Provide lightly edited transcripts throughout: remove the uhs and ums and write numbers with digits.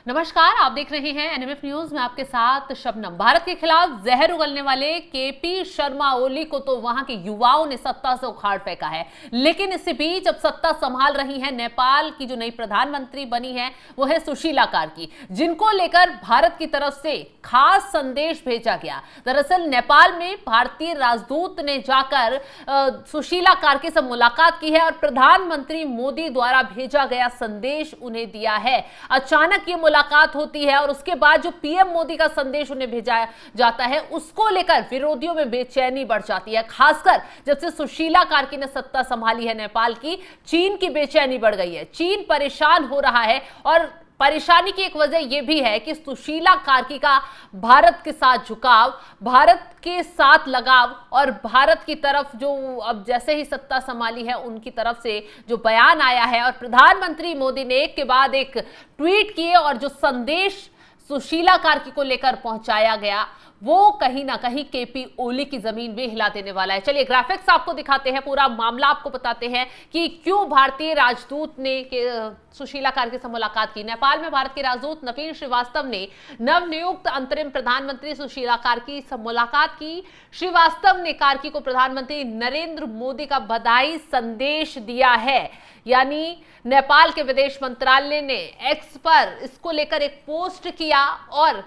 नमस्कार, आप देख रहे हैं एनएमएफ न्यूज में आपके साथ शबनम। भारत के खिलाफ जहर उगलने वाले केपी शर्मा ओली को तो वहां के युवाओं ने सत्ता से उखाड़ फेंका है, लेकिन इसी बीच अब सत्ता संभाल रही है नेपाल की जो नई प्रधानमंत्री बनी है वो है सुशीला कार्की, जिनको लेकर भारत की तरफ से खास संदेश भेजा गया। दरअसल नेपाल में भारतीय राजदूत ने जाकर सुशीला कार्की से मुलाकात की है और प्रधानमंत्री मोदी द्वारा भेजा गया संदेश उन्हें दिया है। अचानक ये मुलाकात होती है और उसके बाद जो पीएम मोदी का संदेश उन्हें भेजा जाता है उसको लेकर विरोधियों में बेचैनी बढ़ जाती है। खासकर जब से सुशीला कार्की ने सत्ता संभाली है नेपाल की, चीन की बेचैनी बढ़ गई है। चीन परेशान हो रहा है और परेशानी की एक वजह यह भी है कि सुशीला कार्की का भारत के साथ झुकाव, भारत के साथ लगाव और भारत की तरफ जो अब जैसे ही सत्ता संभाली है उनकी तरफ से जो बयान आया है और प्रधानमंत्री मोदी ने एक के बाद एक ट्वीट किए और जो संदेश सुशीला कार्की को लेकर पहुंचाया गया वो कहीं ना कहीं केपी ओली की जमीन भी हिला देने वाला है। चलिए ग्राफिक्स आपको दिखाते हैं, पूरा मामला आपको बताते हैं कि क्यों भारतीय राजदूत ने सुशीला कार्की से मुलाकात की। नेपाल में भारत के राजदूत नवीन श्रीवास्तव ने नवनियुक्त अंतरिम प्रधानमंत्री सुशीला कार्की से मुलाकात की। श्रीवास्तव ने कार्की को प्रधानमंत्री नरेंद्र मोदी का बधाई संदेश दिया है, यानी नेपाल के विदेश मंत्रालय ने एक्स पर इसको लेकर एक पोस्ट किया और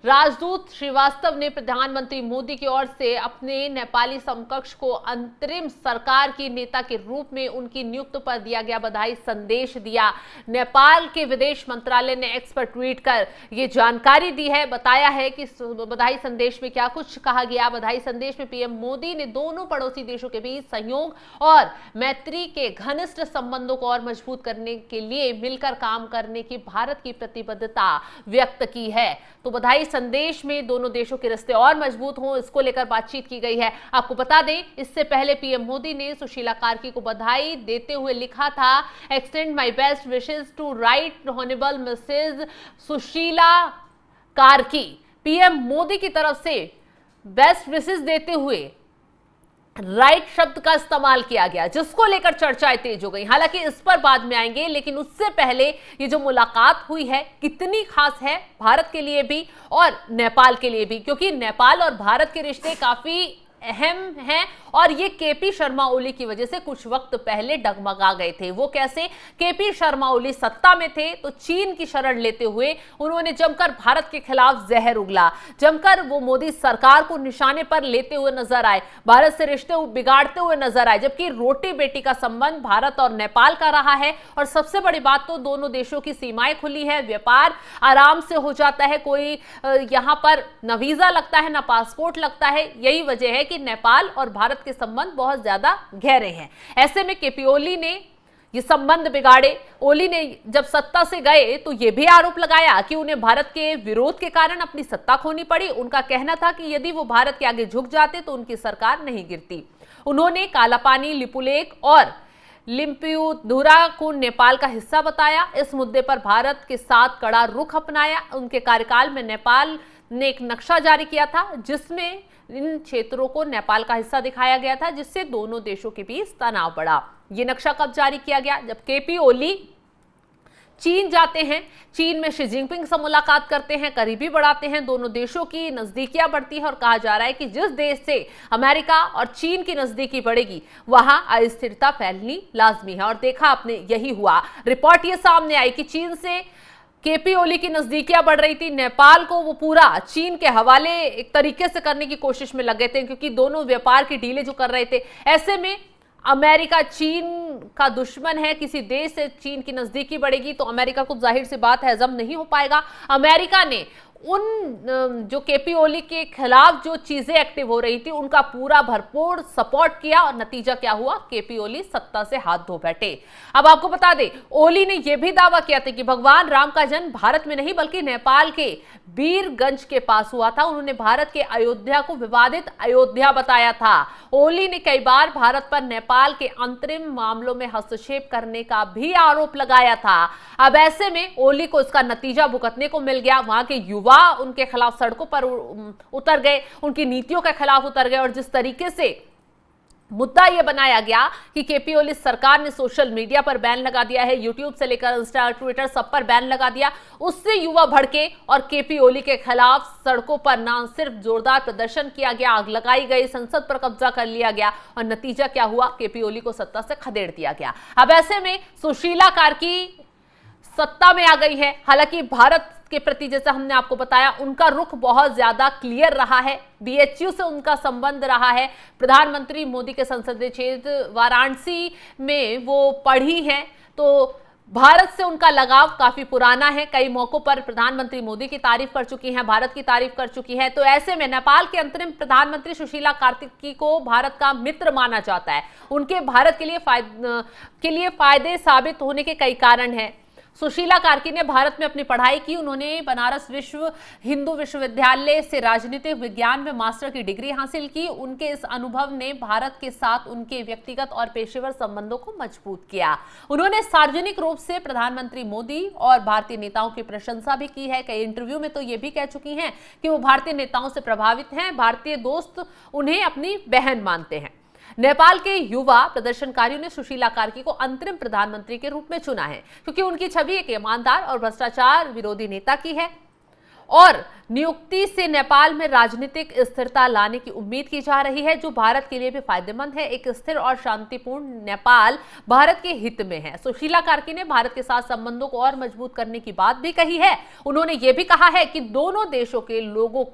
राजदूत श्रीवास्तव ने प्रधानमंत्री मोदी की ओर से अपने नेपाली समकक्ष को अंतरिम सरकार की नेता के रूप में उनकी नियुक्ति पर दिया गया बधाई संदेश दिया। नेपाल के विदेश मंत्रालय ने एक्स पर ट्वीट कर यह जानकारी दी है, बताया है कि बधाई संदेश में क्या कुछ कहा गया। बधाई संदेश में पीएम मोदी ने दोनों पड़ोसी देशों के बीच सहयोग और मैत्री के घनिष्ठ संबंधों को और मजबूत करने के लिए मिलकर काम करने की भारत की प्रतिबद्धता व्यक्त की है। तो बधाई संदेश में दोनों देशों के रिश्ते और मजबूत हों, इसको लेकर बातचीत की गई है। आपको बता दें, इससे पहले पीएम मोदी ने सुशीला कार्की को बधाई देते हुए लिखा था, extend my best wishes to right honourable Mrs Sushila Karki. PM Modi की तरफ से बेस्ट विशेस देते हुए राइट शब्द का इस्तेमाल किया गया, जिसको लेकर चर्चाएं तेज हो गई। हालांकि इस पर बाद में आएंगे, लेकिन उससे पहले ये जो मुलाकात हुई है कितनी खास है भारत के लिए भी और नेपाल के लिए भी, क्योंकि नेपाल और भारत के रिश्ते काफी अहम हैं और ये केपी शर्मा ओली की वजह से कुछ वक्त पहले डगमगा गए थे। वो कैसे? केपी शर्मा ओली सत्ता में थे तो चीन की शरण लेते हुए उन्होंने जमकर भारत के खिलाफ जहर उगला, जमकर वो मोदी सरकार को निशाने पर लेते हुए नजर आए, भारत से रिश्ते बिगाड़ते हुए नजर आए, जबकि रोटी बेटी का संबंध भारत और नेपाल का रहा है। और सबसे बड़ी बात तो दोनों देशों की सीमाएं खुली है, व्यापार आराम से हो जाता है, कोई यहां पर न वीजा लगता है न पासपोर्ट लगता है। यही वजह है कि नेपाल और भारत के संबंध बहुत ज्यादा गहरे हैं। ऐसे में केपी ओली ने ये संबंध बिगाड़े। ओली ने जब सत्ता से गए तो यह भी आरोप लगाया कि उन्हें भारत के विरोध के कारण अपनी सत्ता खोनी पड़ी। उनका कहना था कि यदि वो भारत के आगे झुक जाते तो उनकी सरकार नहीं गिरती। उन्होंने कालापानी, लिपुलेख और लिम्पियुधुरा को नेपाल का हिस्सा बताया। इस मुद्दे पर भारत के साथ कड़ा रुख अपनाया। उनके कार्यकाल में नेपाल ने एक नक्शा जारी किया था जिसमें इन क्षेत्रों को नेपाल का हिस्सा दिखाया गया था, जिससे दोनों देशों के बीच तनाव बढ़ा। यह नक्शा कब जारी किया गया? जब केपी ओली चीन जाते हैं, चीन में शी जिनपिंग से मुलाकात करते हैं, करीबी बढ़ाते हैं, दोनों देशों की नजदीकियां बढ़ती है और कहा जा रहा है कि जिस देश से अमेरिका और चीन की नजदीकी बढ़ेगी वहां अस्थिरता फैलनी लाजमी है। और देखा आपने, यही हुआ। रिपोर्ट ये सामने आई कि चीन से केपी ओली की नजदीकियां बढ़ रही थी, नेपाल को वो पूरा चीन के हवाले एक तरीके से करने की कोशिश में लगे थे, क्योंकि दोनों व्यापार की डीलें जो कर रहे थे। ऐसे में अमेरिका चीन का दुश्मन है, किसी देश से चीन की नजदीकी बढ़ेगी तो अमेरिका को जाहिर सी बात है हजम नहीं हो पाएगा। अमेरिका ने उन जो केपी ओली के खिलाफ जो चीजें एक्टिव हो रही थी उनका पूरा भरपूर सपोर्ट किया और नतीजा क्या हुआ? केपी ओली सत्ता से हाथ धो बैठे। अब आपको बता दें, ओली ने यह भी दावा किया था कि भगवान राम का जन्म भारत में नहीं बल्कि नेपाल के बीरगंज के पास हुआ था। उन्होंने भारत के अयोध्या को विवादित अयोध्या बताया था। ओली ने कई बार भारत पर नेपाल के अंतरिम मामलों में हस्तक्षेप करने का भी आरोप लगाया था। अब ऐसे में ओली को इसका नतीजा भुगतने को मिल गया। वहां के युवा उनके खिलाफ सड़कों पर उतर गए, उनकी नीतियों के खिलाफ उतर गए और जिस तरीके से मुद्दा यह बनाया गया कि केपी ओली सरकार ने सोशल मीडिया पर बैन लगा दिया है, यूट्यूब से लेकर इंस्टा ट्विटर सब पर बैन लगा दिया। उससे युवा भड़के और केपी ओली के खिलाफ सड़कों पर न सिर्फ जोरदार प्रदर्शन किया गया, आग लगाई गई, संसद पर कब्जा कर लिया गया और नतीजा क्या हुआ, केपी ओली को सत्ता से खदेड़ दिया गया। अब ऐसे में सुशीला कार्की सत्ता में आ गई है। हालांकि भारत के प्रति, जैसा हमने आपको बताया, उनका रुख बहुत ज्यादा क्लियर रहा है। बीएचयू से उनका संबंध रहा है। प्रधानमंत्री मोदी के संसदीय क्षेत्र वाराणसी में वो पढ़ी हैं, तो भारत से उनका लगाव काफी पुराना है। कई मौकों पर प्रधानमंत्री मोदी की तारीफ कर चुकी हैं, भारत की तारीफ कर चुकी है। तो ऐसे में नेपाल के अंतरिम प्रधानमंत्री सुशीला कार्तिकी को भारत का मित्र माना जाता है। उनके भारत के लिए फायदे साबित होने के कई कारण हैं। सुशीला कार्की ने भारत में अपनी पढ़ाई की। उन्होंने बनारस हिंदू विश्वविद्यालय से राजनीतिक विज्ञान में मास्टर की डिग्री हासिल की। उनके इस अनुभव ने भारत के साथ उनके व्यक्तिगत और पेशेवर संबंधों को मजबूत किया। उन्होंने सार्वजनिक रूप से प्रधानमंत्री मोदी और भारतीय नेताओं की प्रशंसा भी की है। कई इंटरव्यू में तो ये भी कह चुकी हैं कि वो भारतीय नेताओं से प्रभावित हैं। भारतीय दोस्त उन्हें अपनी बहन मानते हैं। नेपाल के युवा प्रदर्शनकारियों ने सुशीला कार्की को अंतरिम प्रधानमंत्री के रूप में चुना है, क्योंकि उनकी छवि एक ईमानदार और भ्रष्टाचार विरोधी नेता की है और नियुक्ति से नेपाल में राजनीतिक स्थिरता लाने की उम्मीद की जा रही है, जो भारत के लिए भी फायदेमंद है। एक स्थिर और शांतिपूर्ण नेपाल भारत के हित में है। सुशीला कार्की ने भारत के साथ संबंधों को और मजबूत करने की बात भी कही है। उन्होंने ये भी कहा है कि दोनों देशों के लोगों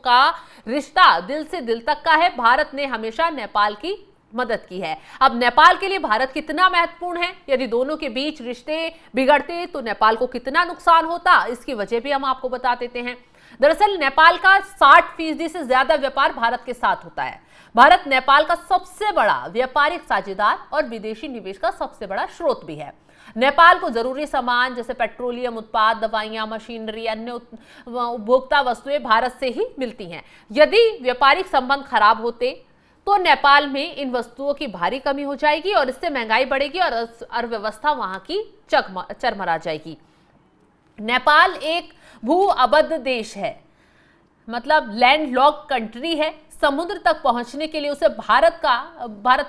का रिश्ता दिल से दिल तक का है। भारत ने हमेशा नेपाल की मदद की है। अब नेपाल के लिए भारत कितना महत्वपूर्ण है, यदि दोनों के बीच रिश्ते बिगड़ते तो नेपाल को कितना नुकसान होता, इसकी वजह भी हम आपको बता देते हैं। दरअसल नेपाल का 60% से ज्यादा व्यापार भारत के साथ होता है। भारत नेपाल का सबसे बड़ा व्यापारिक साझेदार और विदेशी निवेश का सबसे बड़ा स्रोत भी है। नेपाल को जरूरी सामान जैसे पेट्रोलियम उत्पाद, दवाइयां, मशीनरी, अन्य उपभोक्ता वस्तुएं भारत से ही मिलती हैं। यदि व्यापारिक संबंध खराब होते तो नेपाल में इन वस्तुओं की भारी कमी हो जाएगी और इससे महंगाई बढ़ेगी और अर्थव्यवस्था वहां की चरमरा जाएगी। नेपाल एक भू अबद्ध देश है, मतलब लैंडलॉक्ड कंट्री है। समुद्र तक पहुंचने के लिए उसे भारत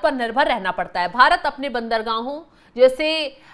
पर निर्भर रहना पड़ता है। भारत अपने बंदरगाहों जैसे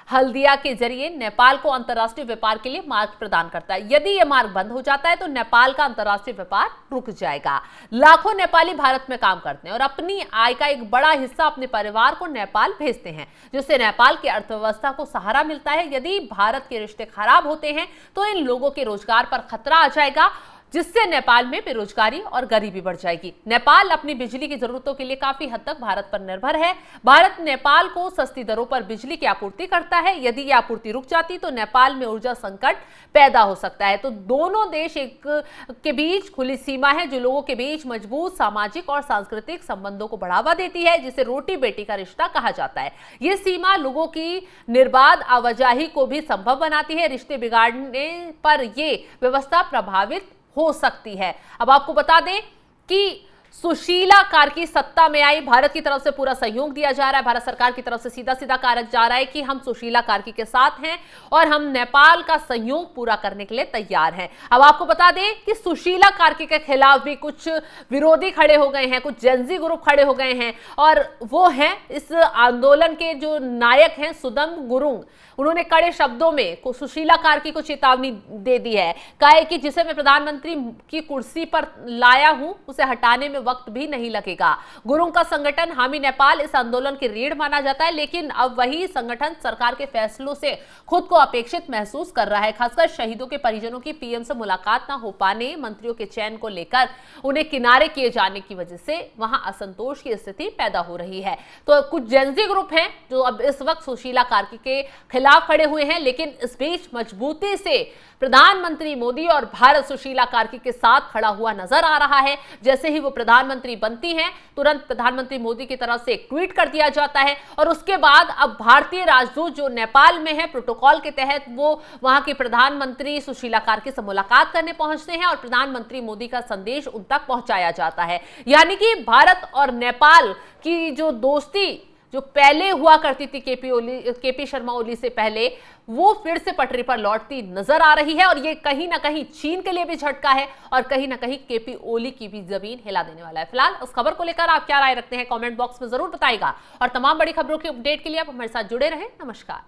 हल्दिया के जरिए नेपाल को अंतर्राष्ट्रीय व्यापार के लिए मार्ग प्रदान करता है। यदि यह मार्ग बंद हो जाता है तो नेपाल का अंतर्राष्ट्रीय व्यापार रुक जाएगा। लाखों नेपाली भारत में काम करते हैं और अपनी आय का एक बड़ा हिस्सा अपने परिवार को नेपाल भेजते हैं, जिससे नेपाल की अर्थव्यवस्था को सहारा मिलता है। यदि भारत के रिश्ते खराब होते हैं तो इन लोगों के रोजगार पर खतरा आ जाएगा, जिससे नेपाल में बेरोजगारी और गरीबी बढ़ जाएगी। नेपाल अपनी बिजली की जरूरतों के लिए काफी हद तक भारत पर निर्भर है। भारत नेपाल को सस्ती दरों पर बिजली की आपूर्ति करता है। यदि यह आपूर्ति रुक जाती तो नेपाल में ऊर्जा संकट पैदा हो सकता है। तो दोनों देश के बीच खुली सीमा है, जो लोगों के बीच मजबूत सामाजिक और सांस्कृतिक संबंधों को बढ़ावा देती है, जिसे रोटी बेटी का रिश्ता कहा जाता है। ये सीमा लोगों की निर्बाध आवाजाही को भी संभव बनाती है। रिश्ते बिगाड़ने पर यह व्यवस्था प्रभावित हो सकती है। अब आपको बता दें कि सुशीला कार्की सत्ता में आई, भारत की तरफ से पूरा सहयोग दिया जा रहा है। भारत सरकार की तरफ से सीधा सीधा कहा जा रहा है कि हम सुशीला कार्की के साथ हैं और हम नेपाल का सहयोग पूरा करने के लिए तैयार हैं। अब आपको बता दें कि सुशीला कार्की के खिलाफ भी कुछ विरोधी खड़े हो गए हैं, कुछ जेनजी ग्रुप खड़े हो गए हैं और वो हैं इस आंदोलन के जो नायक हैं सुदम गुरुंग। उन्होंने कड़े शब्दों में सुशीला कार्की को चेतावनी दे दी है। कहा कि जिसे मैं प्रधानमंत्री की कुर्सी पर लाया हूं उसे हटाने में वक्त भी नहीं लगेगा। गुरुंग का संगठन हामी नेपाल इस आंदोलन की रीढ़ माना जाता है, लेकिन अब वही संगठन सरकार के फैसलों से खुद को अपेक्षित महसूस कर रहा है। खासकर शहीदों के परिजनों की पीएम से मुलाकात न हो पाने, मंत्रियों के चयन को लेकर उन्हें किनारे किए जाने की वजह से वहां असंतोष की स्थिति पैदा हो रही है। तो कुछ जेनजी ग्रुप हैं जो अब इस वक्त सुशीला कार्की के खिलाफ खड़े हुए हैं, लेकिन इस बीच मजबूती से प्रधानमंत्री मोदी और भारत सुशीला कार्की के साथ खड़ा हुआ नजर आ रहा है। जैसे ही वो प्रधानमंत्री बनती हैं, तुरंत प्रधानमंत्री मोदी की तरफ से एक ट्वीट कर दिया जाता है और उसके बाद अब भारतीय राजदूत जो नेपाल में है, प्रोटोकॉल के तहत वो वहां की प्रधानमंत्री सुशीला कार्की से मुलाकात करने पहुंचते हैं और प्रधानमंत्री मोदी का संदेश उन तक पहुंचाया जाता है। यानी कि भारत और नेपाल की जो दोस्ती जो पहले हुआ करती थी केपी शर्मा ओली से पहले, वो फिर से पटरी पर लौटती नजर आ रही है। और ये कहीं ना कहीं चीन के लिए भी झटका है और कहीं ना कहीं केपी ओली की भी जमीन हिला देने वाला है। फिलहाल उस खबर को लेकर आप क्या राय रखते हैं कमेंट बॉक्स में जरूर बताइएगा। और तमाम बड़ी खबरों के अपडेट के लिए आप हमारे साथ जुड़े रहें। नमस्कार।